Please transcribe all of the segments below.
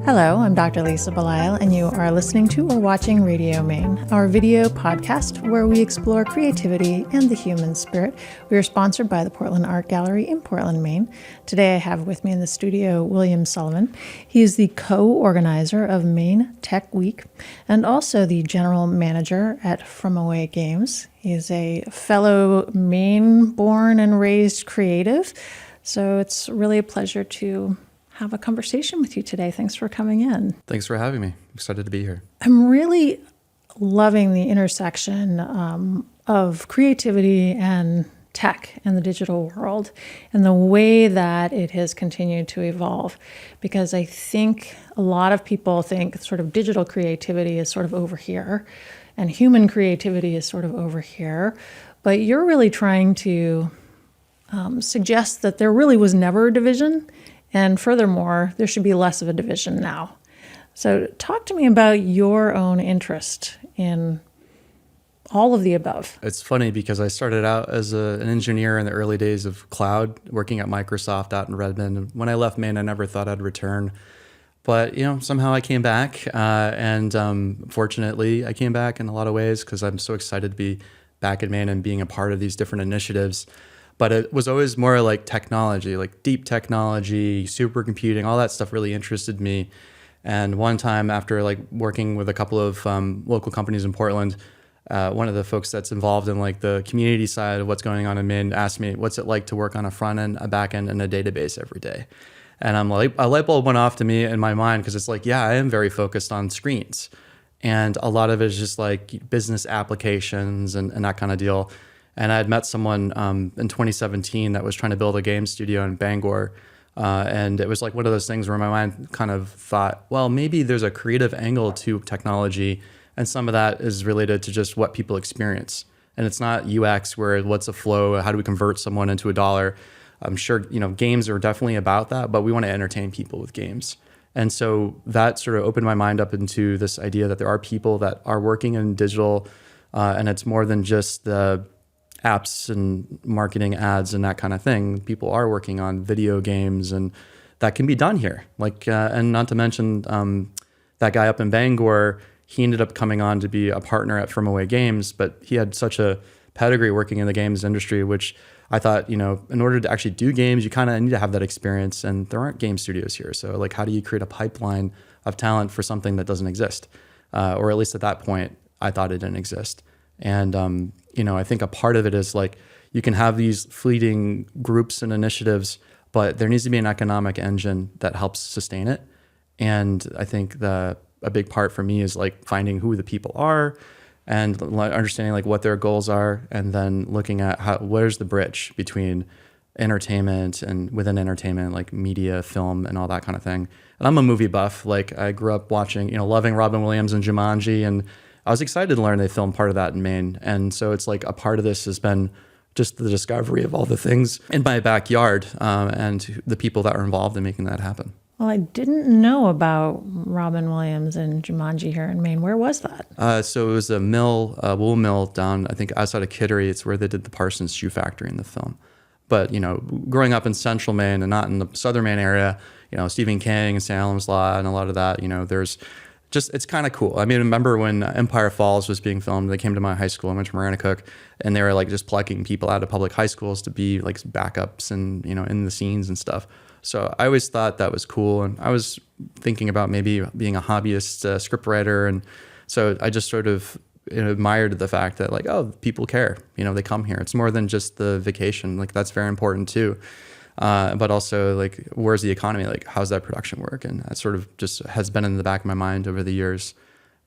Hello, I'm Dr. Lisa Belisle, and you are listening to or watching Radio Maine, our video podcast where we explore creativity and the human spirit. We are sponsored by the Portland Art Gallery in Portland, Maine. Today I have with me in the studio William Sullivan. He is the co-organizer of Maine Tech Week and also the general manager at From Away Games. He is a fellow Maine-born and raised creative, so it's really a pleasure to have a conversation with you today. Thanks for coming in. Thanks for having me. I'm excited to be here. I'm really loving the intersection of creativity and tech in the digital world and the way that it has continued to evolve, because I think a lot of people think sort of digital creativity is sort of over here and human creativity is sort of over here, but you're really trying to suggest that there really was never a division. And furthermore, there should be less of a division now. So talk to me about your own interest in all of the above. It's funny because I started out as an engineer in the early days of cloud, working at Microsoft out in Redmond. And when I left Maine, I never thought I'd return. But somehow I came back, and fortunately, I came back in a lot of ways because I'm so excited to be back in Maine and being a part of these different initiatives. But it was always more like technology, like deep technology, supercomputing, all that stuff really interested me. And one time after like working with a couple of local companies in Portland, one of the folks that's involved in like the community side of what's going on in Maine asked me, what's it like to work on a front end, a back end, and a database every day? And I'm like, a light bulb went off to me in my mind because it's like, yeah, I am very focused on screens. And a lot of it is just like business applications and that kind of deal. And I had met someone in 2017 that was trying to build a game studio in Bangor. And it was like one of those things where my mind kind of thought, well, maybe there's a creative angle to technology. And some of that is related to just what people experience. And it's not UX where what's a flow, how do we convert someone into a dollar? I'm sure, games are definitely about that, but we want to entertain people with games. And so that sort of opened my mind up into this idea that there are people that are working in digital, and it's more than just the apps and marketing ads and that kind of thing. People are working on video games, and that can be done here. And not to mention that guy up in Bangor, he ended up coming on to be a partner at From Away Games, but he had such a pedigree working in the games industry, which I thought, in order to actually do games, you kind of need to have that experience, and there aren't game studios here. So like, how do you create a pipeline of talent for something that doesn't exist? Or at least at that point, I thought it didn't exist. And, I think a part of it is like, you can have these fleeting groups and initiatives, but there needs to be an economic engine that helps sustain it. And I think a big part for me is like finding who the people are and understanding like what their goals are, and then looking at where's the bridge between entertainment and within entertainment, like media, film, and all that kind of thing. And I'm a movie buff. Like I grew up watching, loving Robin Williams and Jumanji, and I was excited to learn they filmed part of that in Maine. And so it's like a part of this has been just the discovery of all the things in my backyard, and the people that are involved in making that happen. Well, I didn't know about Robin Williams and Jumanji here in Maine. Where was that? So it was a wool mill down, I think, outside of Kittery. It's where they did the Parsons Shoe Factory in the film. But, growing up in central Maine and not in the southern Maine area, Stephen King and Salem's Lot and a lot of that, there's just, it's kind of cool. I mean, I remember when Empire Falls was being filmed, they came to my high school. I went to Maranacook, and they were like just plucking people out of public high schools to be like backups and, in the scenes and stuff. So I always thought that was cool. And I was thinking about maybe being a hobbyist scriptwriter. And so I just sort of admired the fact that like, oh, people care, they come here. It's more than just the vacation. Like that's very important too. But also like, where's the economy? Like, how's that production work? And that sort of just has been in the back of my mind over the years.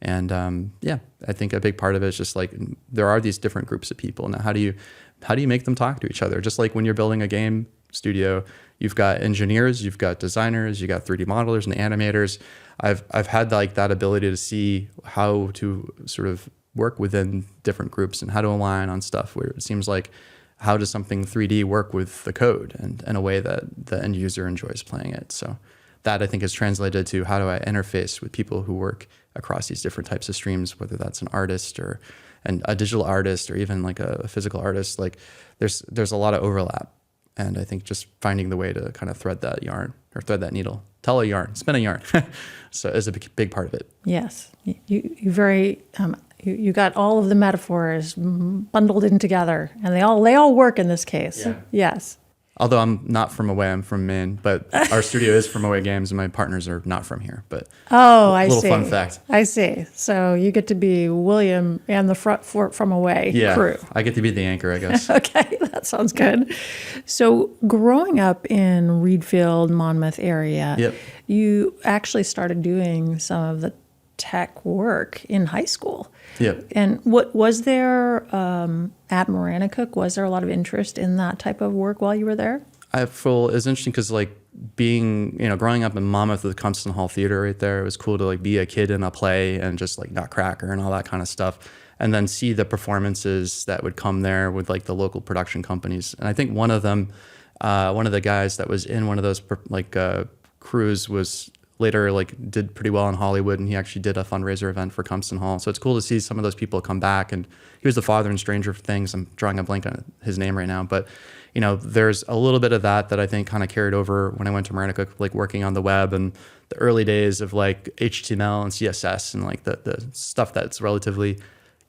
And I think a big part of it is just like, there are these different groups of people. Now, how do you make them talk to each other? Just like when you're building a game studio, you've got engineers, you've got designers, you got 3D modelers and animators. I've had like that ability to see how to sort of work within different groups and how to align on stuff where it seems like, how does something 3D work with the code and in a way that the end user enjoys playing it? So that I think is translated to how do I interface with people who work across these different types of streams, whether that's an artist or a digital artist or even like a physical artist. Like there's a lot of overlap. And I think just finding the way to kind of thread that yarn or thread that needle, tell a yarn, spin a yarn. So is a big part of it. Yes, you got all of the metaphors bundled in together, and they all work in this case. Yeah. Yes. Although I'm not from away, I'm from Maine, but our studio is from Away Games, and my partners are not from here. But I see. Little fun fact. I see. So you get to be William and the front from away crew. I get to be the anchor, I guess. Okay, that sounds good. So growing up in Reedfield, Monmouth area, Yep. you actually started doing some of the tech work in high school. Yep. And what was there at Maranacook? Was there a lot of interest in that type of work while you were there? It's interesting because like being, growing up in Monmouth with the Compton Hall Theater right there, it was cool to like be a kid in a play and just like Nutcracker and all that kind of stuff. And then see the performances that would come there with like the local production companies. And I think one of them, one of the guys that was in one of those crews was later did pretty well in Hollywood, and he actually did a fundraiser event for Compton Hall. So it's cool to see some of those people come back. And he was the father in Stranger Things. I'm drawing a blank on his name right now, but there's a little bit of that I think kind of carried over when I went to Maranacook, like working on the web and the early days of like HTML and CSS and like the stuff that's relatively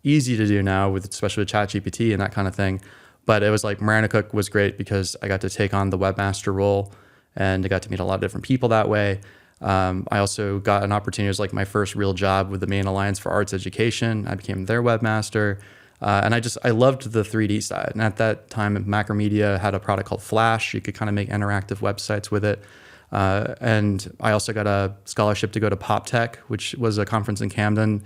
easy to do now especially with ChatGPT and that kind of thing. But it was like Maranacook was great because I got to take on the webmaster role and I got to meet a lot of different people that way. I also got an opportunity. It was like my first real job with the Maine Alliance for Arts Education. I became their webmaster. And I loved the 3D side. And at that time, Macromedia had a product called Flash. You could kind of make interactive websites with it. And I also got a scholarship to go to PopTech, which was a conference in Camden.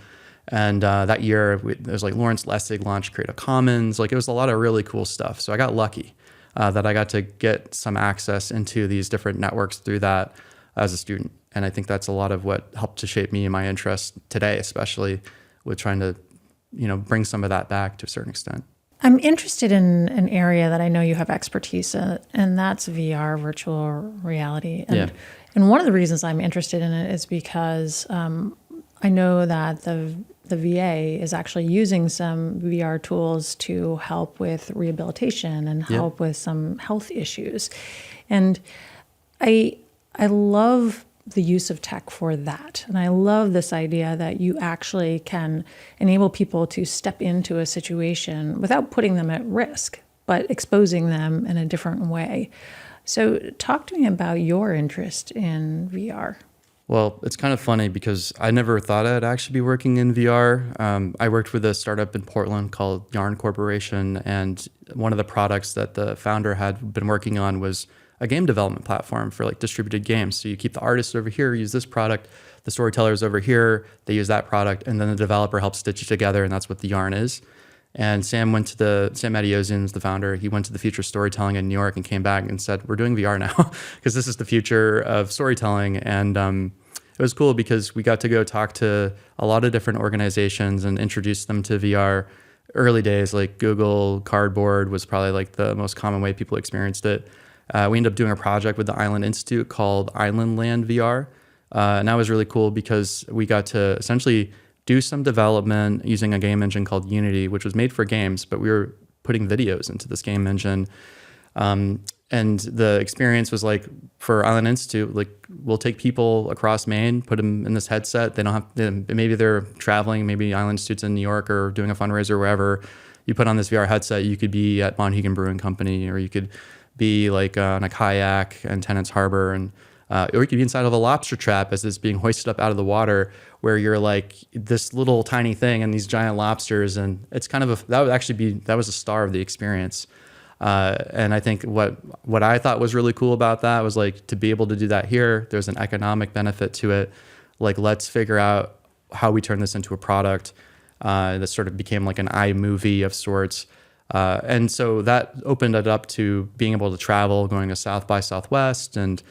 And that year, it was like Lawrence Lessig launched Creative Commons. Like it was a lot of really cool stuff. So I got lucky that I got to get some access into these different networks through that as a student. And I think that's a lot of what helped to shape me and my interest today, especially with trying to, bring some of that back to a certain extent. I'm interested in an area that I know you have expertise in, and that's VR, virtual reality. And one of the reasons I'm interested in it is because I know that the VA is actually using some VR tools to help with rehabilitation and help with some health issues. And I love the use of tech for that. And I love this idea that you actually can enable people to step into a situation without putting them at risk, but exposing them in a different way. So talk to me about your interest in VR. Well, it's kind of funny because I never thought I'd actually be working in VR. I worked with a startup in Portland called Yarn Corporation, and one of the products that the founder had been working on was a game development platform for like distributed games. So you keep the artists over here, use this product, the storytellers over here, they use that product, and then the developer helps stitch it together, and that's what the yarn is. And Sam Matiozian's the founder. He went to the Future Storytelling in New York and came back and said, we're doing VR now because this is the future of storytelling. And it was cool because we got to go talk to a lot of different organizations and introduce them to VR. Early days, like Google Cardboard was probably like the most common way people experienced it. We ended up doing a project with the Island Institute called Island Land VR. And that was really cool because we got to essentially do some development using a game engine called Unity, which was made for games, but we were putting videos into this game engine. And the experience was like for Island Institute, like we'll take people across Maine, put them in this headset. They don't have, maybe they're traveling, maybe Island Institute's in New York or doing a fundraiser wherever. You put on this VR headset, you could be at Monhegan Brewing Company, or you could be like on a kayak in Tennant's Harbor, and or you could be inside of a lobster trap as it's being hoisted up out of the water, where you're like this little tiny thing and these giant lobsters, and it's kind of that was a star of the experience. And I think what I thought was really cool about that was like to be able to do that here. There's an economic benefit to it. Like let's figure out how we turn this into a product that sort of became like an iMovie of sorts. And so that opened it up to being able to travel, going to South by Southwest, and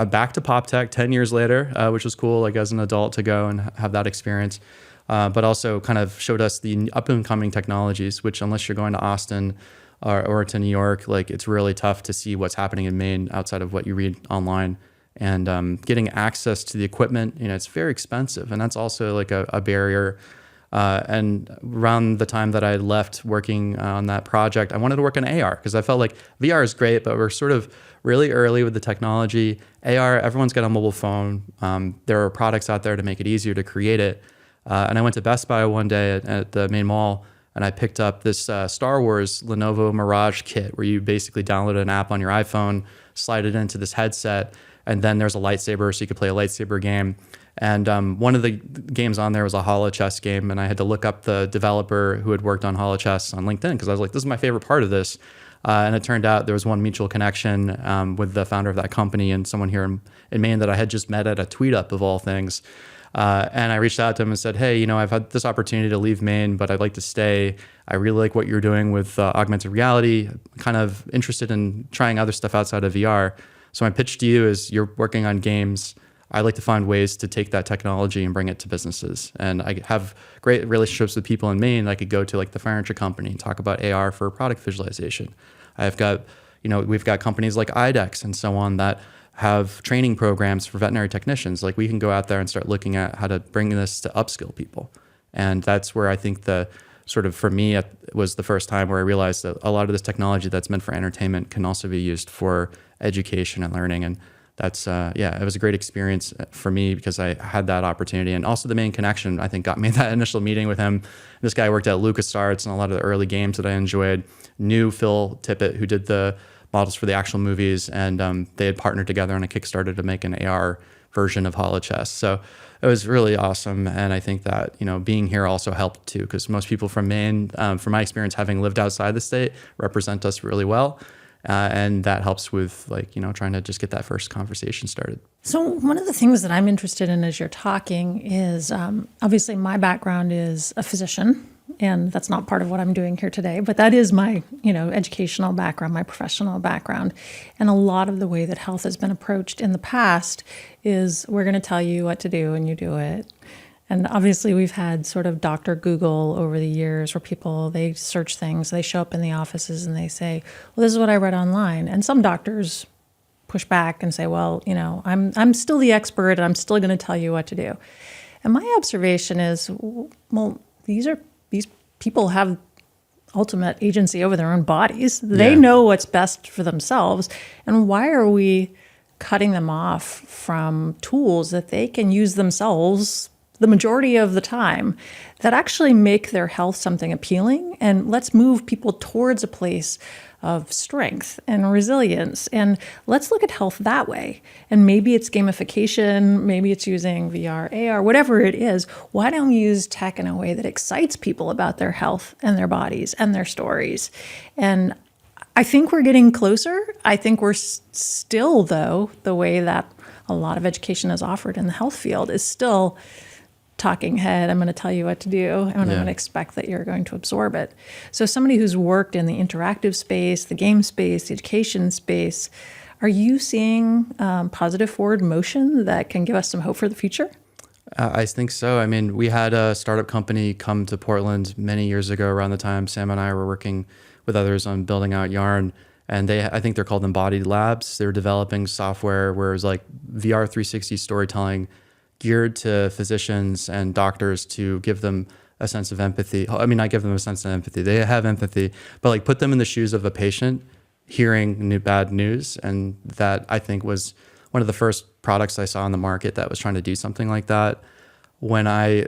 back to PopTech 10 years later, which was cool, like as an adult to go and have that experience. But also kind of showed us the up and coming technologies, which unless you're going to Austin or to New York, like it's really tough to see what's happening in Maine outside of what you read online. And getting access to the equipment, it's very expensive, and that's also like a barrier. And around the time that I left working on that project, I wanted to work in AR because I felt like VR is great, but we're sort of really early with the technology. AR, everyone's got a mobile phone. There are products out there to make it easier to create it. And I went to Best Buy one day at the Maine Mall, and I picked up this Star Wars Lenovo Mirage kit where you basically download an app on your iPhone, slide it into this headset, and then there's a lightsaber, so you could play a lightsaber game. And one of the games on there was a holochess game, and I had to look up the developer who had worked on holochess on LinkedIn because I was like, this is my favorite part of this. And it turned out there was one mutual connection with the founder of that company and someone here in Maine that I had just met at a tweet up of all things. And I reached out to him and said, hey, I've had this opportunity to leave Maine, but I'd like to stay. I really like what you're doing with augmented reality, kind of interested in trying other stuff outside of VR. So my pitch to you is you're working on games. I like to find ways to take that technology and bring it to businesses. And I have great relationships with people in Maine. I could go to like the furniture company and talk about AR for product visualization. I've got, we've got companies like IDEX and so on that have training programs for veterinary technicians. Like we can go out there and start looking at how to bring this to upskill people. And that's where I think the sort of, for me, it was the first time where I realized that a lot of this technology that's meant for entertainment can also be used for education and learning. And that's, it was a great experience for me because I had that opportunity. And also the Maine connection, I think, got me that initial meeting with him. This guy worked at LucasArts and a lot of the early games that I enjoyed, knew Phil Tippett, who did the models for the actual movies, and they had partnered together on a Kickstarter to make an AR version of holochess. So it was really awesome. And I think that, being here also helped too, because most people from Maine, from my experience, having lived outside the state, represent us really well. And that helps with trying to just get that first conversation started. So one of the things that I'm interested in as you're talking is obviously my background is a physician, and that's not part of what I'm doing here today, but that is my educational background, my professional background. And a lot of the way that health has been approached in the past is we're going to tell you what to do and you do it. And obviously we've had sort of Dr. Google over the years where people, they search things, they show up in the offices and they say, well, this is what I read online. And some doctors push back and say, well, I'm still the expert and I'm still going to tell you what to do. And my observation is, well, these people have ultimate agency over their own bodies. They know what's best for themselves. And why are we cutting them off from tools that they can use themselves the majority of the time that actually make their health something appealing? And let's move people towards a place of strength and resilience. And let's look at health that way. And maybe it's gamification, maybe it's using VR, AR, whatever it is. Why don't we use tech in a way that excites people about their health and their bodies and their stories? And I think we're getting closer. I think we're still, though, the way that a lot of education is offered in the health field is still talking head. I'm going to tell you what to do, and I'm going to expect that you're going to absorb it. So somebody who's worked in the interactive space, the game space, the education space, are you seeing positive forward motion that can give us some hope for the future? I think so. I mean, we had a startup company come to Portland many years ago around the time Sam and I were working with others on building out Yarn. And I think they're called Embodied Labs. They were developing software where it was like VR 360 storytelling geared to physicians and doctors to give them a sense of empathy. I mean, not give them a sense of empathy. They have empathy, but like put them in the shoes of a patient hearing bad news. And that, I think, was one of the first products I saw on the market that was trying to do something like that. When I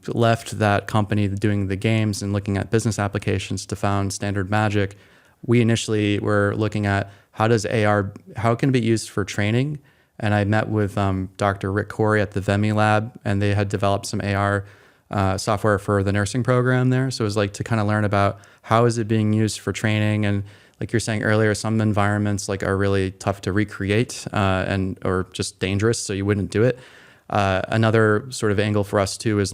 left that company doing the games and looking at business applications to found Standard Magic, we initially were looking at how can it be used for training? And I met with Dr. Rick Corey at the Vemi Lab, and they had developed some AR software for the nursing program there. So it was like to kind of learn about how is it being used for training. And like you're saying earlier, some environments are really tough to recreate or just dangerous, so you wouldn't do it. Another sort of angle for us too is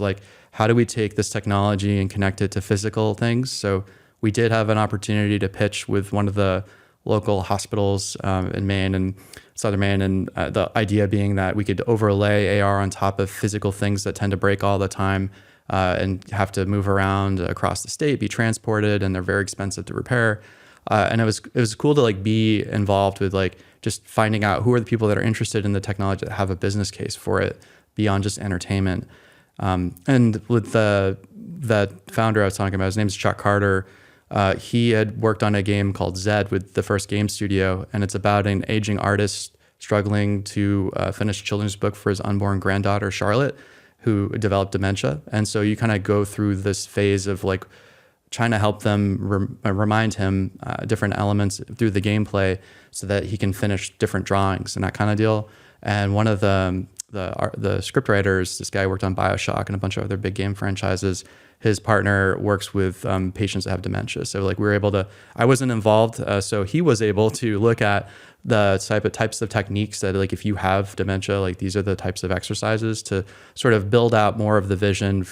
how do we take this technology and connect it to physical things? So we did have an opportunity to pitch with one of the local hospitals in Maine and Southern Maine, and the idea being that we could overlay AR on top of physical things that tend to break all the time and have to move around across the state, be transported, and they're very expensive to repair. And it was cool to be involved with just finding out who are the people that are interested in the technology that have a business case for it beyond just entertainment. And with the that founder I was talking about, his name's Chuck Carter. He had worked on a game called Zed with the First Game Studio, and it's about an aging artist struggling to finish a children's book for his unborn granddaughter, Charlotte, who developed dementia. And so you kind of go through this phase of like trying to help them remind him different elements through the gameplay so that he can finish different drawings and that kind of deal. And one of the script writers, this guy worked on BioShock and a bunch of other big game franchises. His partner works with patients that have dementia. So like we were able to, I wasn't involved. So he was able to look at the types of techniques that like if you have dementia, like these are the types of exercises to sort of build out more of the vision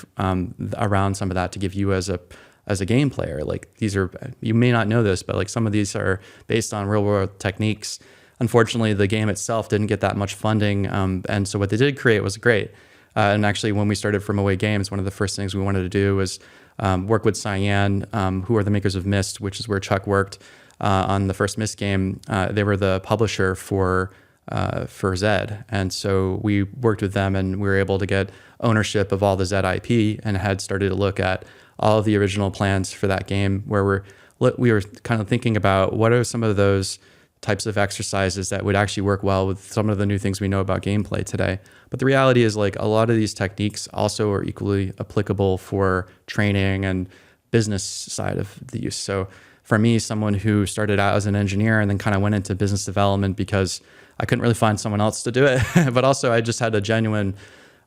around some of that to give you as a game player. Like these are, you may not know this, but like some of these are based on real world techniques. Unfortunately, the game itself didn't get that much funding. And so what they did create was great. And actually, when we started From Away Games, one of the first things we wanted to do was work with Cyan, who are the makers of Myst, which is where Chuck worked on the first Myst game. They were the publisher for Zed. And so we worked with them and we were able to get ownership of all the Zed IP and had started to look at all of the original plans for that game, where we were kind of thinking about what are some of those types of exercises that would actually work well with some of the new things we know about gameplay today. But the reality is like a lot of these techniques also are equally applicable for training and business side of the use. So for me, someone who started out as an engineer and then kind of went into business development because I couldn't really find someone else to do it, but also I just had a genuine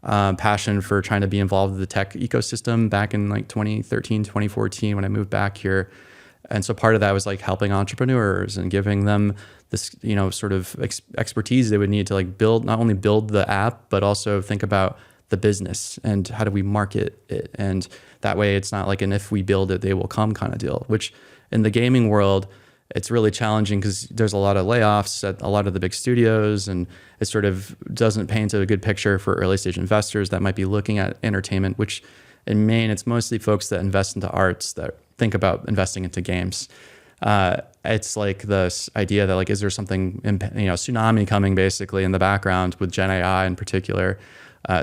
passion for trying to be involved with the tech ecosystem back in like 2013, 2014 when I moved back here. And so part of that was like helping entrepreneurs and giving them this, you know, sort of expertise they would need to like build, not only build the app, but also think about the business and how do we market it. And that way it's not like an if we build it, they will come kind of deal, which in the gaming world, it's really challenging because there's a lot of layoffs at a lot of the big studios, and it sort of doesn't paint a good picture for early stage investors that might be looking at entertainment, which in Maine, it's mostly folks that invest into arts that think about investing into games. It's like this idea that like, is there something, you know, tsunami coming basically in the background with Gen AI in particular.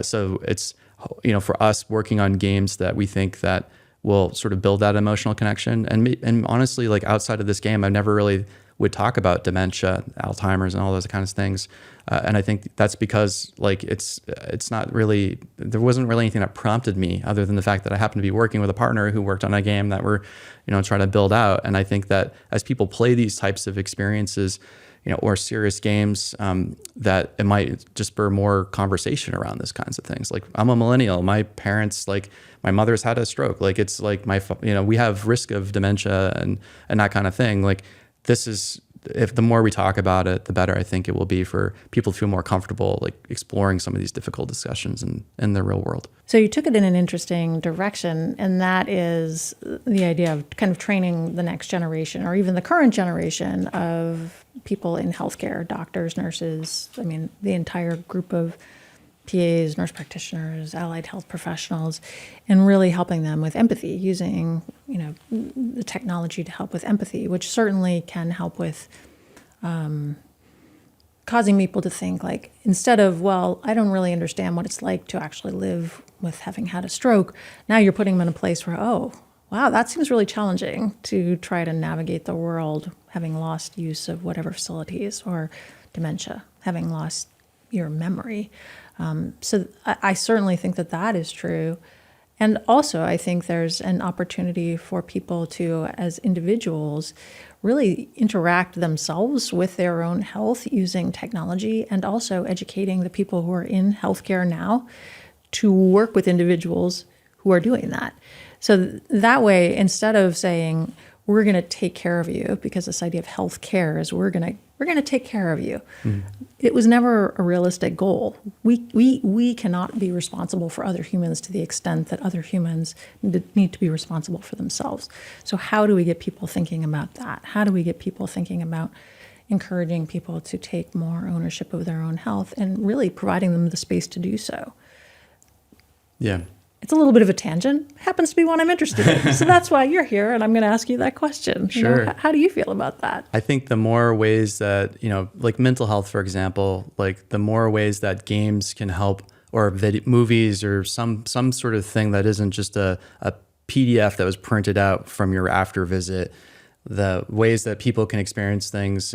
So it's, you know, for us working on games that we think that will sort of build that emotional connection. And honestly, like outside of this game, I never really would talk about dementia, Alzheimer's, and all those kinds of things. And I think that's because like it's not really, there wasn't really anything that prompted me other than the fact that I happened to be working with a partner who worked on a game that we're, you know, trying to build out. And I think that as people play these types of experiences, you know, or serious games, that it might just spur more conversation around these kinds of things. Like I'm a millennial, my parents, like my mother's had a stroke. Like it's like you know, we have risk of dementia and that kind of thing. Like this is, if the more we talk about it, the better I think it will be for people to feel more comfortable like exploring some of these difficult discussions in the real world. So you took it in an interesting direction, and that is the idea of kind of training the next generation or even the current generation of people in healthcare, doctors, nurses, I mean, the entire group of PAs, nurse practitioners, allied health professionals, and really helping them with empathy, using, you know, the technology to help with empathy, which certainly can help with causing people to think like, instead of, well, I don't really understand what it's like to actually live with having had a stroke, now you're putting them in a place where, oh, wow, that seems really challenging to try to navigate the world, having lost use of whatever facilities, or dementia, having lost your memory. So I certainly think that that is true. And also, I think there's an opportunity for people to, as individuals, really interact themselves with their own health using technology, and also educating the people who are in healthcare now to work with individuals who are doing that. So that way, instead of saying, we're going to take care of you, because this idea of health care is we're going to take care of you. Mm. It was never a realistic goal. We cannot be responsible for other humans to the extent that other humans need to be responsible for themselves. So how do we get people thinking about that? How do we get people thinking about encouraging people to take more ownership of their own health and really providing them the space to do so? Yeah. It's a little bit of a tangent. Happens to be one I'm interested in. So that's why you're here, and I'm going to ask you that question. Sure. You know, how do you feel about that? I think the more ways that, you know, like mental health, for example, like the more ways that games can help or movies or some sort of thing that isn't just a PDF that was printed out from your after visit. The ways that people can experience things,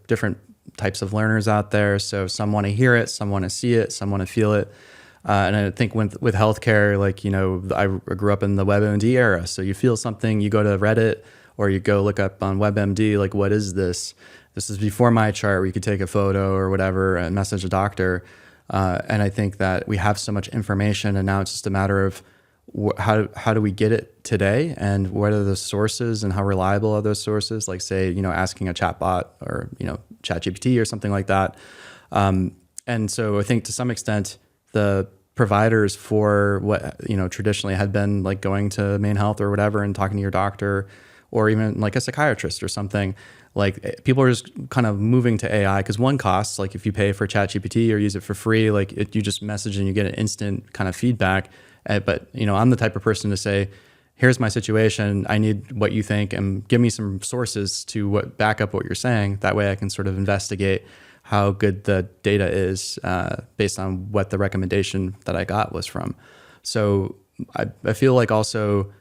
different types of learners out there. So some want to hear it, some want to see it, some want to feel it. And I think with healthcare, like, I grew up in the WebMD era. So you feel something, you go to Reddit or you go look up on WebMD, like, what is this? This is before my chart where you could take a photo or whatever and message a doctor. And I think that we have so much information, and now it's just a matter of how do we get it today, and what are the sources and how reliable are those sources? Like, say, asking a chatbot or, ChatGPT or something like that. And so I think to some extent, the providers for what, traditionally had been like going to Maine Health or whatever and talking to your doctor, or even like a psychiatrist or something, like people are just kind of moving to AI because one costs, like if you pay for ChatGPT or use it for free, like you just message and you get an instant kind of feedback. But, I'm the type of person to say, here's my situation. I need what you think, and give me some sources to back up what you're saying. That way I can sort of investigate how good the data is based on what the recommendation that I got was from. So I feel like also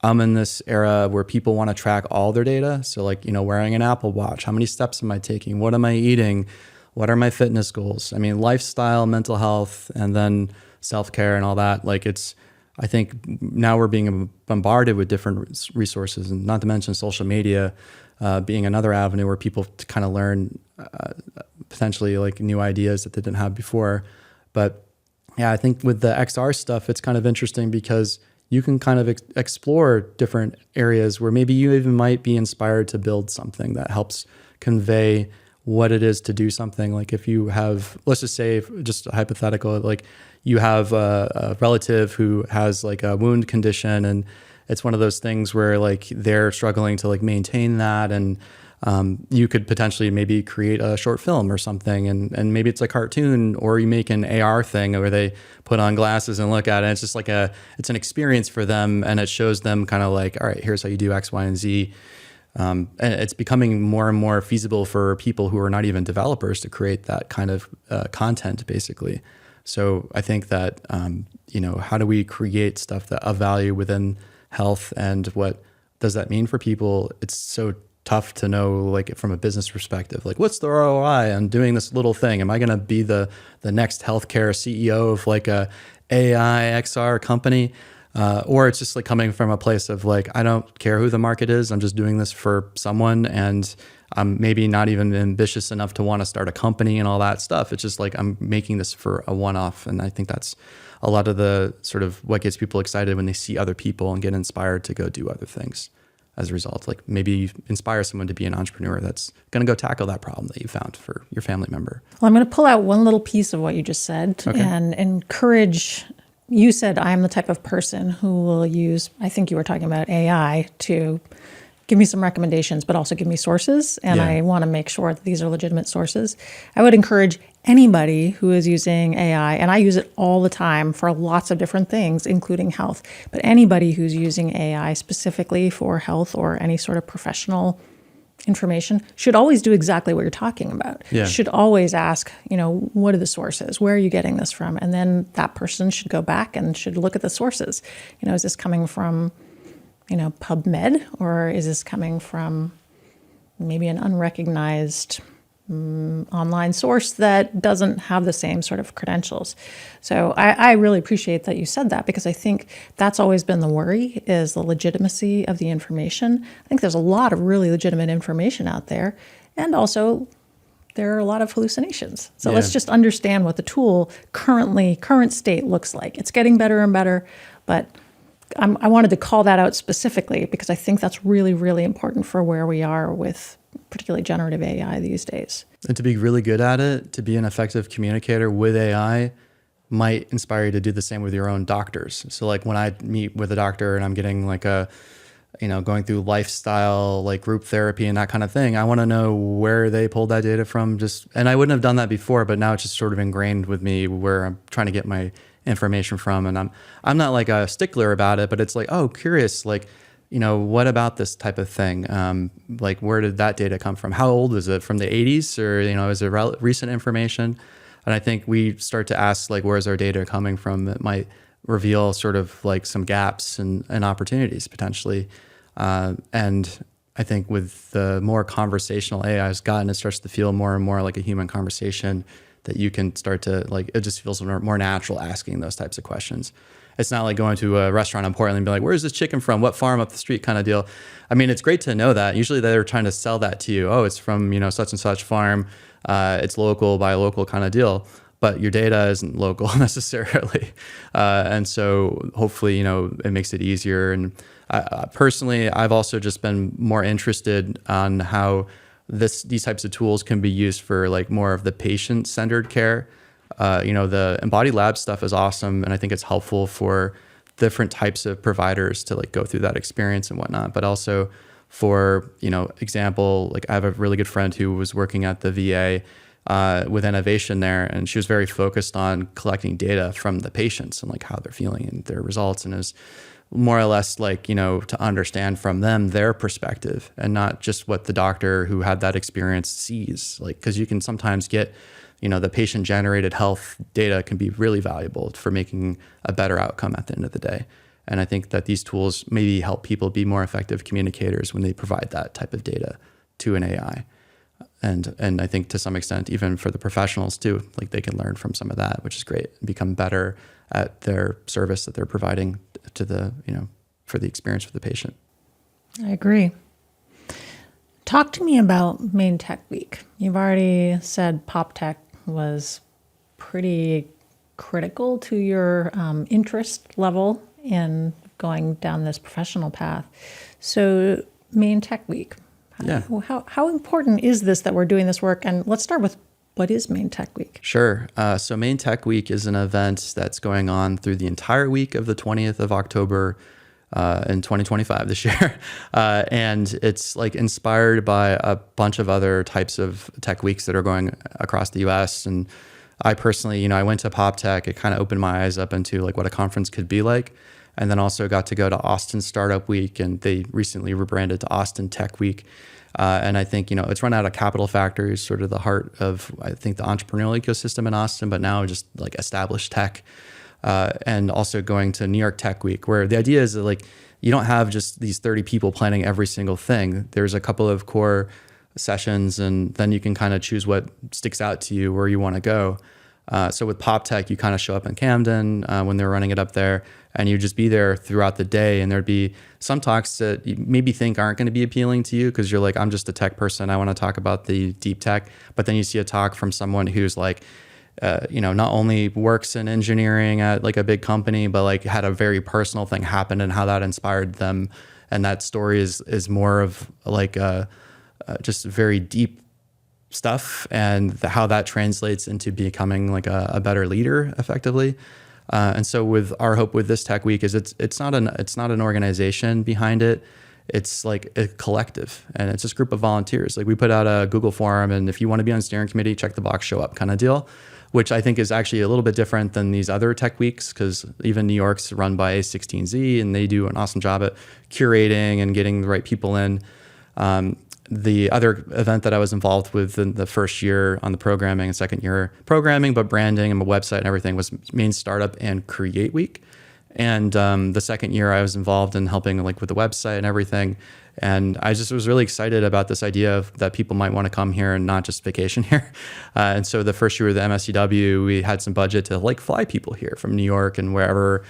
I'm in this era where people want to track all their data. So like, wearing an Apple Watch, how many steps am I taking? What am I eating? What are my fitness goals? I mean, lifestyle, mental health, and then self-care and all that. Like I think now we're being bombarded with different resources, and not to mention social media being another avenue where people kind of learn potentially like new ideas that they didn't have before. But yeah, I think with the XR stuff, it's kind of interesting because you can kind of explore different areas where maybe you even might be inspired to build something that helps convey what it is to do something. Like if you have, let's just say, just a hypothetical, like you have a relative who has like a wound condition, and it's one of those things where like they're struggling to like maintain that, and you could potentially maybe create a short film or something, and maybe it's a cartoon, or you make an AR thing where they put on glasses and look at it. It's just like it's an experience for them, and it shows them kind of like, all right, here's how you do X, Y, and Z. And it's becoming more and more feasible for people who are not even developers to create that kind of content, basically. So I think that, how do we create stuff that of value within health, and what does that mean for people? It's so tough to know, like from a business perspective, like what's the ROI on doing this little thing? Am I going to be the next healthcare CEO of like a AI XR company? Or it's just like coming from a place of like, I don't care who the market is. I'm just doing this for someone, and I'm maybe not even ambitious enough to want to start a company and all that stuff. It's just like, I'm making this for a one-off. And I think that's a lot of the sort of what gets people excited when they see other people and get inspired to go do other things as a result. Like maybe you inspire someone to be an entrepreneur that's going to go tackle that problem that you found for your family member. Well, I'm going to pull out one little piece of what you just said and encourage. You said I'm the type of person who will use, I think you were talking about AI, to give me some recommendations, but also give me sources. And I want to make sure that these are legitimate sources. I would encourage anybody who is using AI, and I use it all the time for lots of different things, including health, but anybody who's using AI specifically for health or any sort of professional information should always do exactly what you're talking about. Yeah. Should always ask, what are the sources? Where are you getting this from? And then that person should go back and should look at the sources. Is this coming from, PubMed, or is this coming from maybe an unrecognized online source that doesn't have the same sort of credentials? So I really appreciate that you said that, because I think that's always been the worry, is the legitimacy of the information. I think there's a lot of really legitimate information out there, and also there are a lot of hallucinations. So let's just understand what the tool current state looks like. It's getting better and better, but I wanted to call that out specifically because I think that's really, really important for where we are with particularly generative AI these days. And to be really good at it, to be an effective communicator with AI might inspire you to do the same with your own doctors. So like when I meet with a doctor and I'm getting like going through lifestyle, like group therapy and that kind of thing, I want to know where they pulled that data from. And I wouldn't have done that before, but now it's just sort of ingrained with me where I'm trying to get my information from. And I'm not like a stickler about it, but it's like, oh, curious, like, what about this type of thing? Like, where did that data come from? How old is it? From the 80s? Or, is it recent information? And I think we start to ask, like, where's our data coming from? It might reveal sort of like some gaps and opportunities potentially. And I think with the more conversational AI has gotten, it starts to feel more and more like a human conversation, that you can start to, like, it just feels more natural asking those types of questions. It's not like going to a restaurant in Portland and be like, where's this chicken from? What farm up the street kind of deal. I mean, it's great to know that. Usually they're trying to sell that to you. Oh, it's from, such and such farm. It's local, buy local kind of deal. But your data isn't local necessarily. And so hopefully, it makes it easier. And personally, I've also just been more interested on how these types of tools can be used for like more of the patient-centered care. The embodied lab stuff is awesome, and I think it's helpful for different types of providers to like go through that experience and whatnot. But also for, example, like I have a really good friend who was working at the VA with innovation there, and she was very focused on collecting data from the patients and like how they're feeling and their results, and it was more or less like, to understand from them their perspective and not just what the doctor who had that experience sees. Like, because you can sometimes get, the patient generated health data can be really valuable for making a better outcome at the end of the day. And I think that these tools maybe help people be more effective communicators when they provide that type of data to an AI. And I think to some extent, even for the professionals too, like they can learn from some of that, which is great, and become better at their service that they're providing to the, for the experience for the patient. I agree. Talk to me about Maine Tech Week. You've already said Pop Tech was pretty critical to your interest level in going down this professional path. So Maine Tech Week, how important is this that we're doing this work? And let's start with, what is Maine Tech Week? Sure. So Maine Tech Week is an event that's going on through the entire week of the 20th of October in 2025 this year. And it's like inspired by a bunch of other types of tech weeks that are going across the US. And I personally, I went to Pop Tech. It kind of opened my eyes up into like what a conference could be like. And then also got to go to Austin Startup Week, and they recently rebranded to Austin Tech Week. And I think, it's run out of Capital Factory, sort of the heart of, I think, the entrepreneurial ecosystem in Austin, but now just like established tech. And also going to New York Tech Week, where the idea is that like, you don't have just these 30 people planning every single thing. There's a couple of core sessions, and then you can kind of choose what sticks out to you, where you want to go. So with Pop Tech, you kind of show up in Camden when they're running it up there, and you just be there throughout the day. And there'd be some talks that you maybe think aren't going to be appealing to you because you're like, I'm just a tech person. I want to talk about the deep tech. But then you see a talk from someone who's like, not only works in engineering at like a big company, but like had a very personal thing happen and how that inspired them. And that story is more of like just very deep stuff, and how that translates into becoming like a better leader effectively. And so with our hope with this Tech Week is it's not an organization behind it. It's like a collective, and it's this group of volunteers. Like we put out a Google form, and if you want to be on steering committee, check the box, show up kind of deal, which I think is actually a little bit different than these other tech weeks, because even New York's run by A16Z, and they do an awesome job at curating and getting the right people in. The other event that I was involved with in the first year on the programming and second year programming, but branding and my website and everything, was Maine Startup and Create Week. And the second year I was involved in helping like with the website and everything. And I just was really excited about this idea of that people might want to come here and not just vacation here. And so the first year of the MSCW, we had some budget to like fly people here from New York and wherever.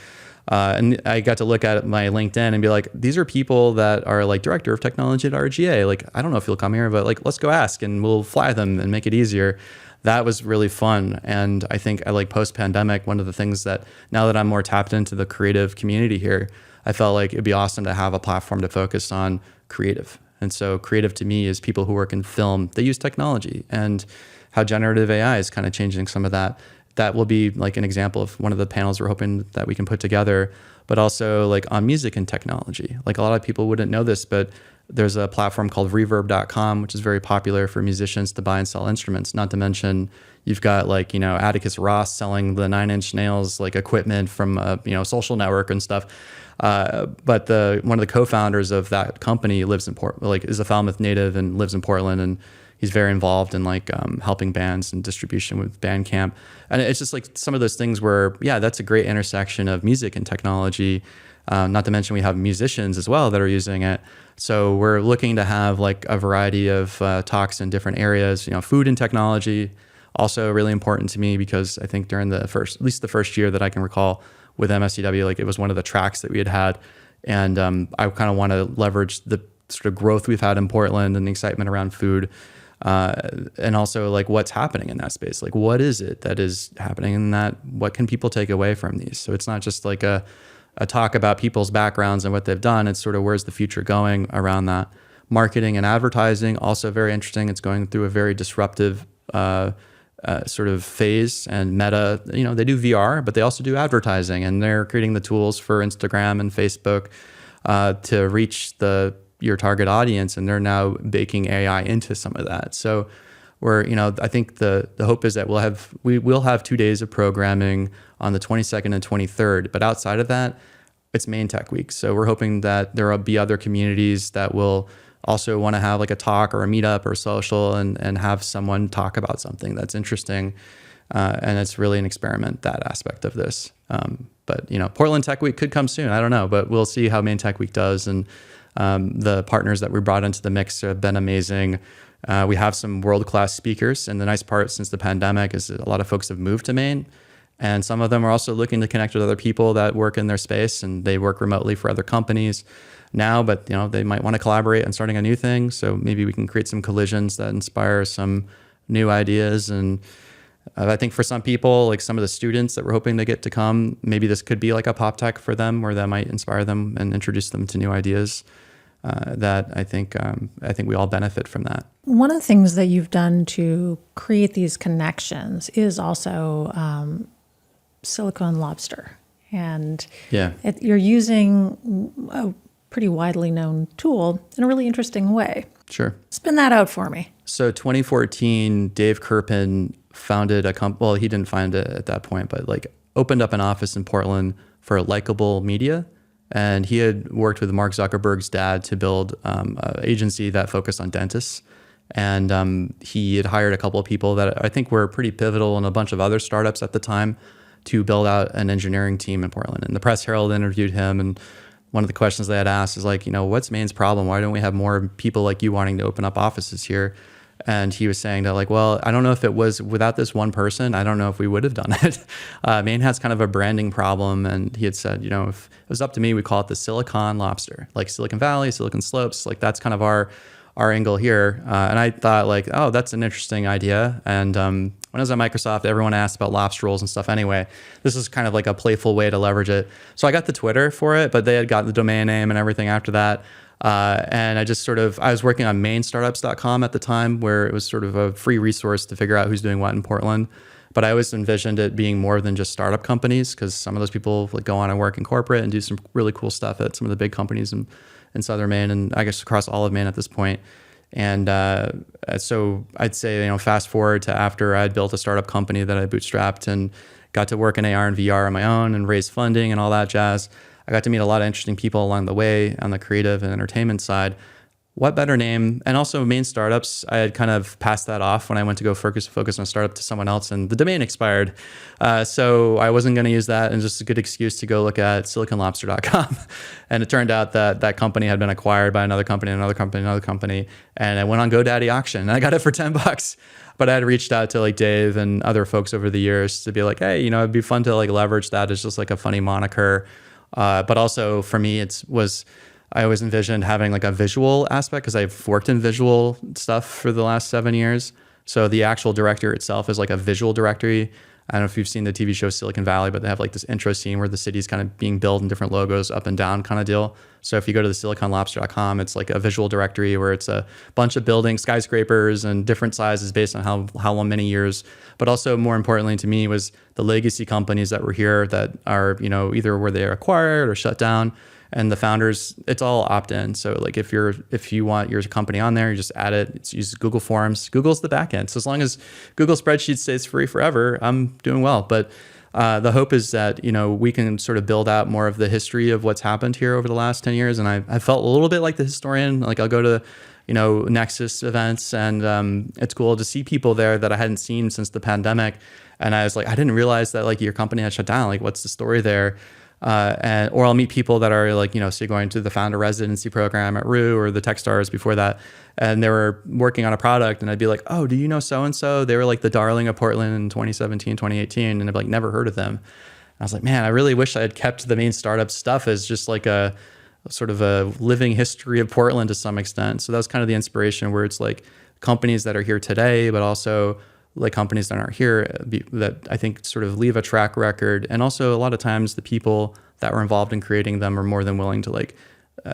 And I got to look at my LinkedIn and be like, these are people that are like director of technology at RGA. Like, I don't know if you'll come here, but like, let's go ask and we'll fly them and make it easier. That was really fun. And I think I like post-pandemic, one of the things that now that I'm more tapped into the creative community here, I felt like it'd be awesome to have a platform to focus on creative. And so creative to me is people who work in film, they use technology, and how generative AI is kind of changing some of that. That will be like an example of one of the panels we're hoping that we can put together, but also like on music and technology. Like a lot of people wouldn't know this, but there's a platform called reverb.com, which is very popular for musicians to buy and sell instruments. Not to mention you've got like, Atticus Ross selling the 9 Inch Nails, like equipment from social network and stuff. But one of the co-founders of that company lives in is a Falmouth native and lives in Portland. And, He's very involved in like helping bands and distribution with Bandcamp. And it's just like some of those things where, yeah, that's a great intersection of music and technology. Not to mention we have musicians as well that are using it. So we're looking to have like a variety of talks in different areas. Food and technology, also really important to me, because I think during at least the first year that I can recall with MSCW, like it was one of the tracks that we had. And I kind of want to leverage the sort of growth we've had in Portland and the excitement around food. And also like what's happening in that space. Like what is it that is happening in that? What can people take away from these? So it's not just like a talk about people's backgrounds and what they've done. It's sort of where's the future going around that. Marketing and advertising, also very interesting. It's going through a very disruptive sort of phase. And Meta, they do VR, but they also do advertising, and they're creating the tools for Instagram and Facebook to reach your target audience, and they're now baking AI into some of that. So I think the hope is that we will have 2 days of programming on the 22nd and 23rd, but outside of that, it's Maine Tech Week. So we're hoping that there will be other communities that will also want to have like a talk or a meetup or social and have someone talk about something that's interesting. And it's really an experiment, that aspect of this. But Portland Tech Week could come soon. I don't know, but we'll see how Maine Tech Week does. And the partners that we brought into the mix have been amazing. We have some world-class speakers. And the nice part since the pandemic is a lot of folks have moved to Maine. And some of them are also looking to connect with other people that work in their space, and they work remotely for other companies now, but they might want to collaborate on starting a new thing. So maybe we can create some collisions that inspire some new ideas. And I think for some people, like some of the students that we're hoping to get to come, maybe this could be like a pop tech for them, where that might inspire them and introduce them to new ideas. That I think we all benefit from that. One of the things that you've done to create these connections is also Silicon Lobster, and you're using a pretty widely known tool in a really interesting way. Sure. Spin that out for me. So 2014, Dave Kirpin founded a company. Well, he didn't find it at that point, but like opened up an office in Portland for Likeable Media. And he had worked with Mark Zuckerberg's dad to build an agency that focused on dentists. And he had hired a couple of people that I think were pretty pivotal in a bunch of other startups at the time to build out an engineering team in Portland. And the Press Herald interviewed him, and one of the questions they had asked is like, what's Maine's problem? Why don't we have more people like you wanting to open up offices here? And he was saying that like, well, I don't know if it was without this one person, I don't know if we would have done it. Maine has kind of a branding problem. And he had said, if it was up to me, we call it the Silicon Lobster, like Silicon Valley, Silicon Slopes, like that's kind of our angle here. And I thought like, oh, that's an interesting idea. And when I was at Microsoft, everyone asked about lobster rolls and stuff anyway. This is kind of like a playful way to leverage it. So I got the Twitter for it, but they had gotten the domain name and everything after that. And I just I was working on mainstartups.com at the time, where it was sort of a free resource to figure out who's doing what in Portland. But I always envisioned it being more than just startup companies, because some of those people like go on and work in corporate and do some really cool stuff at some of the big companies in Southern Maine, and I guess across all of Maine at this point. And so I'd say, fast forward to after I'd built a startup company that I bootstrapped and got to work in AR and VR on my own and raise funding and all that jazz. I got to meet a lot of interesting people along the way on the creative and entertainment side. What better name? And also Maine Startups, I had kind of passed that off when I went to go focus on startup to someone else, and the domain expired. So I wasn't going to use that, and just a good excuse to go look at siliconlobster.com. And it turned out that that company had been acquired by another company, and I went on GoDaddy auction, and I got it for $10. But I had reached out to like Dave and other folks over the years to be like, hey, it'd be fun to like leverage that as just like a funny moniker. But also for me, I always envisioned having like a visual aspect, because I've worked in visual stuff for the last 7 years. So the actual directory itself is like a visual directory. I don't know if you've seen the TV show Silicon Valley, but they have like this intro scene where the city's kind of being built in different logos up and down kind of deal. So if you go to the siliconlobster.com, it's like a visual directory where it's a bunch of buildings, skyscrapers, and different sizes based on how long, many years. But also more importantly to me was the legacy companies that were here that are, either were they acquired or shut down. And the founders, it's all opt-in. So like if you want your company on there, you just add it. It's use Google Forms. Google's the back end. So as long as Google Spreadsheets stays free forever, I'm doing well. But the hope is that, we can sort of build out more of the history of what's happened here over the last 10 years. And I felt a little bit like the historian. Like I'll go to, Nexus events, and it's cool to see people there that I hadn't seen since the pandemic. And I was like, I didn't realize that like your company had shut down. Like, what's the story there? Or I'll meet people that are like, say going to the founder residency program at Rue or the Techstars before that. And they were working on a product, and I'd be like, oh, do you know so-and-so? They were like the darling of Portland in 2017, 2018. And I'd be like, never heard of them. And I was like, man, I really wish I had kept the Maine startup stuff as just like a sort of a living history of Portland to some extent. So that was kind of the inspiration, where it's like companies that are here today, but also like companies that aren't here that I think sort of leave a track record. And also a lot of times the people that were involved in creating them are more than willing to like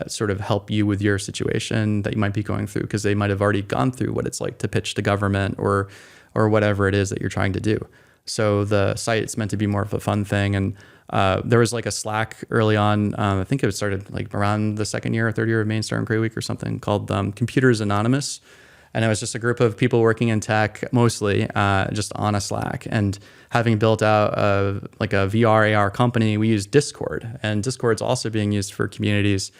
sort of help you with your situation that you might be going through, because they might have already gone through what it's like to pitch to government or whatever it is that you're trying to do. So the site is meant to be more of a fun thing. And there was like a Slack early on. I think it started like around the second year or third year of Maine Startup Great Week or something, called Computers Anonymous. And it was just a group of people working in tech, mostly just on a Slack. And having built out like a VR AR company, we use Discord, and Discord's also being used for communities.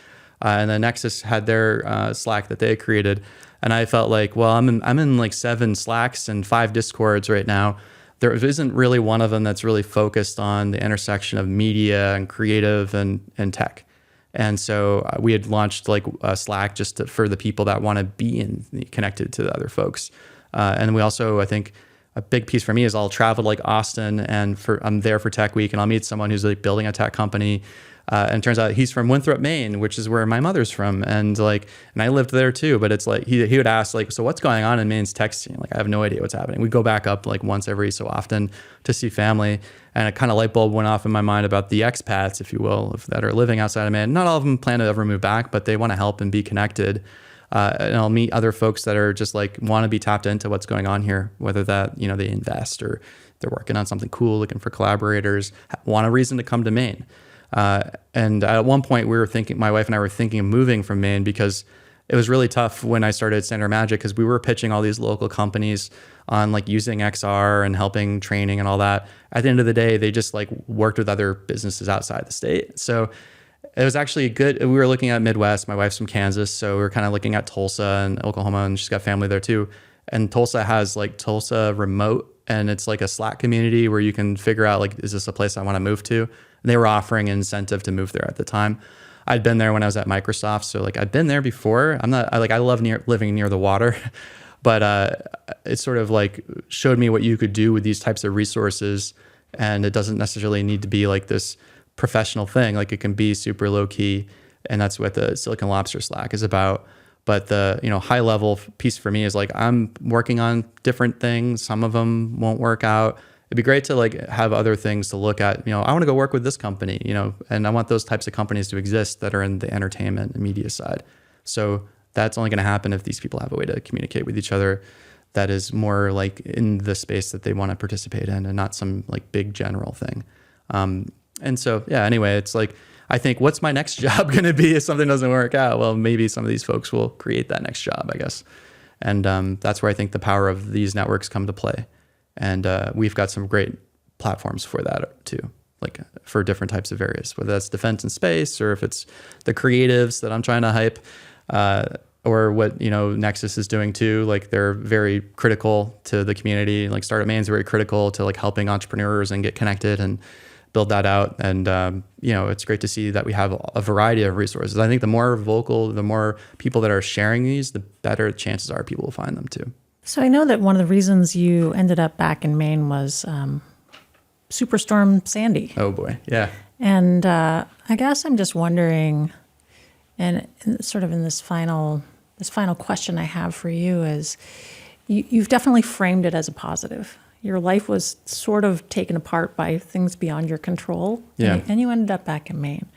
And then Nexus had their Slack that they had created. And I felt like, well, I'm in like 7 Slacks and 5 Discords right now. There isn't really one of them that's really focused on the intersection of media and creative and tech. And so we had launched like a Slack just for the people that want to be connected to the other folks. And we also, I think a big piece for me is I'll travel to like Austin, and I'm there for Tech Week, and I'll meet someone who's like building a tech company. And it turns out he's from Winthrop, Maine, which is where my mother's from. And I lived there too, but it's like, he would ask like, so what's going on in Maine's tech scene? Like, I have no idea what's happening. We go back up like once every so often to see family. And a kind of light bulb went off in my mind about the expats, if you will, that are living outside of Maine. Not all of them plan to ever move back, but they want to help and be connected. And I'll meet other folks that are just like, want to be tapped into what's going on here, whether that, they invest or they're working on something cool, looking for collaborators, want a reason to come to Maine. And at one point my wife and I were thinking of moving from Maine, because it was really tough when I started Standard Magic, because we were pitching all these local companies on like using XR and helping training and all that. At the end of the day, they just like worked with other businesses outside the state. So it was actually good. We were looking at Midwest. My wife's from Kansas, so we were kind of looking at Tulsa and Oklahoma, and she's got family there too. And Tulsa has like Tulsa Remote, and it's like a Slack community where you can figure out like, is this a place I want to move to? And they were offering an incentive to move there at the time. I'd been there when I was at Microsoft, so like I've been there before. I love living near the water, but it sort of like showed me what you could do with these types of resources, and it doesn't necessarily need to be like this professional thing. Like, it can be super low key, and that's what the Silicon Lobster Slack is about. But the high level piece for me is like, I'm working on different things. Some of them won't work out. It'd be great to like have other things to look at. I want to go work with this company, and I want those types of companies to exist that are in the entertainment and media side. So that's only going to happen if these people have a way to communicate with each other that is more like in the space that they want to participate in, and not some like big general thing. And so, yeah, anyway, it's like, I think, what's my next job going to be if something doesn't work out? Well, maybe some of these folks will create that next job, I guess. And that's where I think the power of these networks come to play. And we've got some great platforms for that too, like for different types of areas, whether that's defense and space, or if it's the creatives that I'm trying to hype, or what, Nexus is doing too. Like, they're very critical to the community. Like, Startup Maine is very critical to like helping entrepreneurs and get connected and build that out. And, it's great to see that we have a variety of resources. I think the more vocal, the more people that are sharing these, the better chances are people will find them too. So I know that one of the reasons you ended up back in Maine was Superstorm Sandy. Oh boy, yeah. And I guess I'm just wondering, and sort of in this final question I have for you is, you've definitely framed it as a positive. Your life was sort of taken apart by things beyond your control, yeah. And you ended up back in Maine.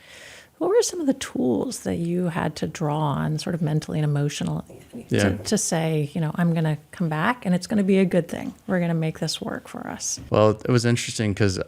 What were some of the tools that you had to draw on sort of mentally and emotionally to say, I'm going to come back and it's going to be a good thing. We're going to make this work for us. Well, it was interesting because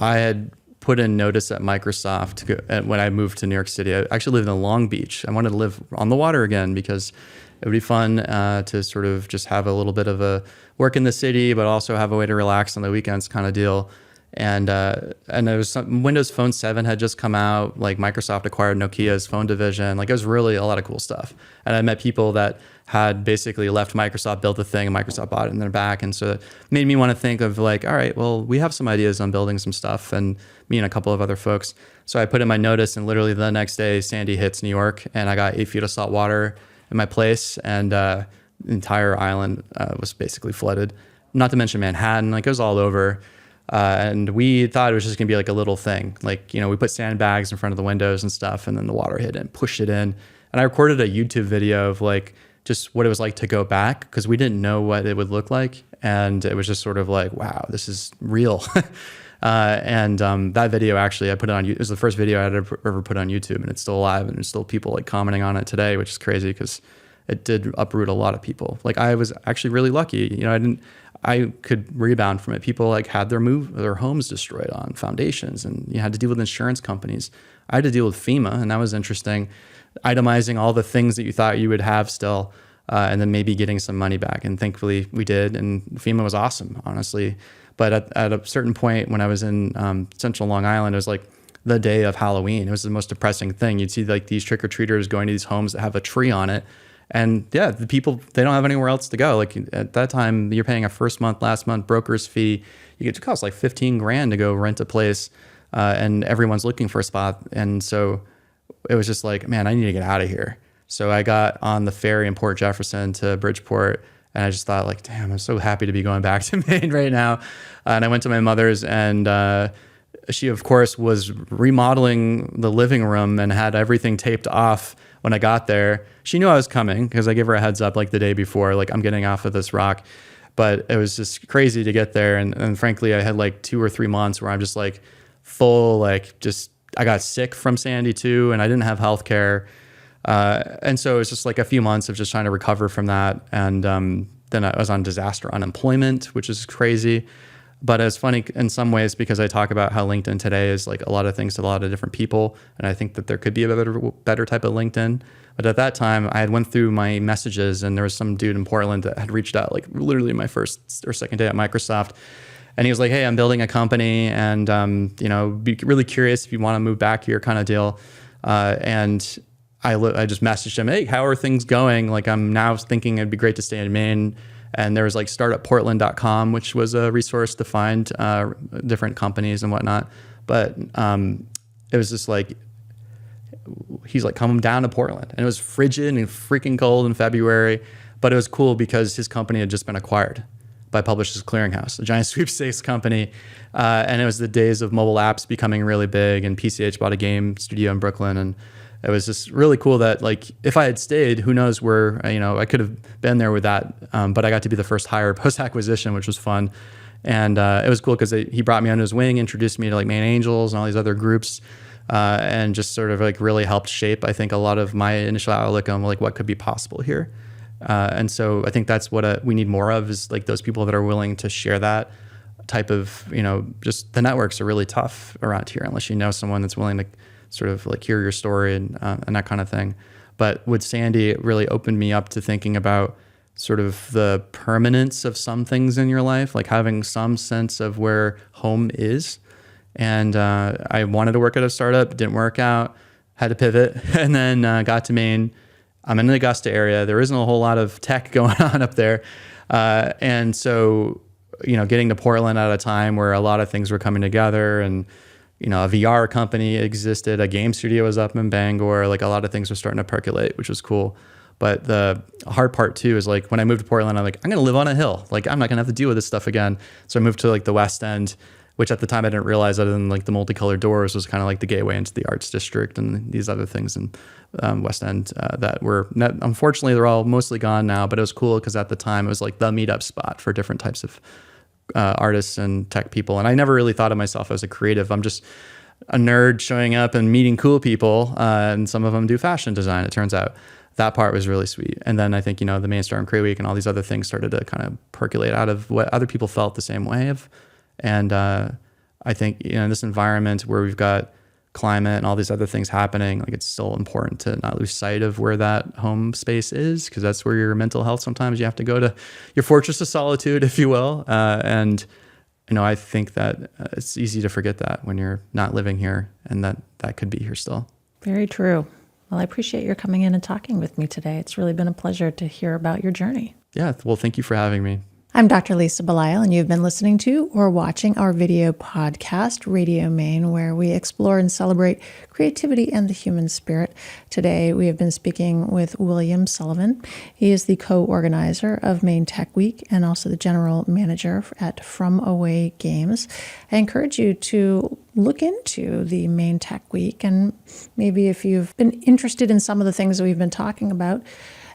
I had put in notice at Microsoft when I moved to New York City. I actually lived in Long Beach. I wanted to live on the water again because it would be fun to sort of just have a little bit of a work in the city, but also have a way to relax on the weekends kind of deal. And there was Windows Phone 7 had just come out. Like Microsoft acquired Nokia's phone division. Like it was really a lot of cool stuff. And I met people that had basically left Microsoft, built a thing, and Microsoft bought it in their back. And so it made me want to think of like, all right, well, we have some ideas on building some stuff, and me and a couple of other folks. So I put in my notice, and literally the next day, Sandy hits New York, and I got 8 feet of salt water in my place, and the entire island was basically flooded. Not to mention Manhattan, like it was all over. And we thought it was just gonna be like a little thing. Like, you know, we put sandbags in front of the windows and stuff, and then the water hit it and pushed it in. And I recorded a YouTube video of like just what it was like to go back, because we didn't know what it would look like. And it was just sort of like, wow, this is real. That video, actually, I put it on, it was the first video I had ever put on YouTube, and it's still alive, and there's still people like commenting on it today, which is crazy because it did uproot a lot of people. Like I was actually really lucky. You know, I could rebound from it. People like had their homes destroyed on foundations, and you had to deal with insurance companies. I had to deal with FEMA, and that was interesting. Itemizing all the things that you thought you would have still, and then maybe getting some money back. And thankfully we did. And FEMA was awesome, honestly. But at a certain point when I was in Central Long Island, it was like the day of Halloween. It was the most depressing thing. You'd see like these trick-or-treaters going to these homes that have a tree on it. And yeah, the people, they don't have anywhere else to go. Like at that time, you're paying a first month, last month broker's fee. You get to cost like 15 grand to go rent a place, and everyone's looking for a spot. And so it was just like, man, I need to get out of here. So I got on the ferry in Port Jefferson to Bridgeport, and I just thought like, damn, I'm so happy to be going back to Maine right now. And I went to my mother's, and she, of course, was remodeling the living room and had everything taped off when I got there. She knew I was coming because I gave her a heads up like the day before, like I'm getting off of this rock. But it was just crazy to get there. And frankly, I had like 2 or 3 months where I'm just like full, like just, I got sick from Sandy too, and I didn't have health care. And so it was just like a few months of just trying to recover from that. And then I was on disaster unemployment, which is crazy. But it's funny in some ways because I talk about how LinkedIn today is like a lot of things to a lot of different people. And I think that there could be a better type of LinkedIn. But at that time, I had went through my messages, and there was some dude in Portland that had reached out like literally my first or second day at Microsoft. And he was like, hey, I'm building a company, and you know, be really curious if you want to move back here kind of deal. And I just messaged him, hey, how are things going? Like I'm now thinking it'd be great to stay in Maine. And there was like startupportland.com, which was a resource to find different companies and whatnot. But it was just like, he's like, come down to Portland. And it was frigid and freaking cold in February. But it was cool because his company had just been acquired by Publishers Clearinghouse, a giant sweepstakes company. And it was the days of mobile apps becoming really big, and PCH bought a game studio in Brooklyn. And it was just really cool that like, if I had stayed, who knows where, you know, I could have been there with that. But I got to be the first hire post-acquisition, which was fun. And it was cool because he brought me under his wing, introduced me to like Maine Angels and all these other groups, and just sort of like really helped shape, I think, a lot of my initial outlook on like what could be possible here. And so I think that's what we need more of, is like those people that are willing to share that type of, you know, just the networks are really tough around here unless you know someone that's willing to sort of like hear your story and that kind of thing. But with Sandy, it really opened me up to thinking about sort of the permanence of some things in your life, like having some sense of where home is. And I wanted to work at a startup, didn't work out, had to pivot, and then got to Maine. I'm in the Augusta area. There isn't a whole lot of tech going on up there. And so, you know, getting to Portland at a time where a lot of things were coming together, and, you know, a VR company existed, a game studio was up in Bangor, like a lot of things were starting to percolate, which was cool. But the hard part too is like when I moved to Portland, I'm like, I'm going to live on a hill. Like I'm not going to have to deal with this stuff again. So I moved to like the West End, which at the time I didn't realize, other than like the multicolored doors, was kind of like the gateway into the arts district and these other things in West End that were unfortunately they're all mostly gone now. But it was cool because at the time it was like the meetup spot for different types of artists and tech people. And I never really thought of myself as a creative. I'm just a nerd showing up and meeting cool people, and some of them do fashion design, it turns out. That part was really sweet. And then I think, you know, the Mainstorm Cray Week and all these other things started to kind of percolate out of what other people felt the same way of. And I think, you know, in this environment where we've got climate and all these other things happening, like it's still important to not lose sight of where that home space is, because that's where your mental health, sometimes you have to go to your fortress of solitude, if you will. And I think that it's easy to forget that when you're not living here, and that could be here still. Very true. Well, I appreciate your coming in and talking with me today. It's really been a pleasure to hear about your journey. Yeah, well, thank you for having me. I'm Dr. Lisa Belisle, and you've been listening to or watching our video podcast, Radio Maine, where we explore and celebrate creativity and the human spirit. Today, we have been speaking with William Sullivan. He is the co-organizer of Maine Tech Week and also the general manager at From Away Games. I encourage you to look into the Maine Tech Week, and maybe if you've been interested in some of the things that we've been talking about,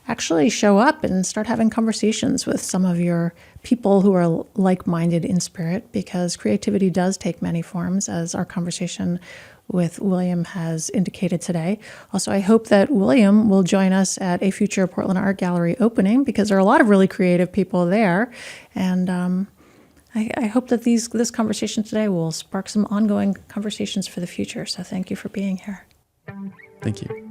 actually show up and start having conversations with some of your people who are like-minded in spirit, because creativity does take many forms, as our conversation with William has indicated today. Also, I hope that William will join us at a future Portland Art Gallery opening, because there are a lot of really creative people there. And I hope that this conversation today will spark some ongoing conversations for the future. So thank you for being here. Thank you.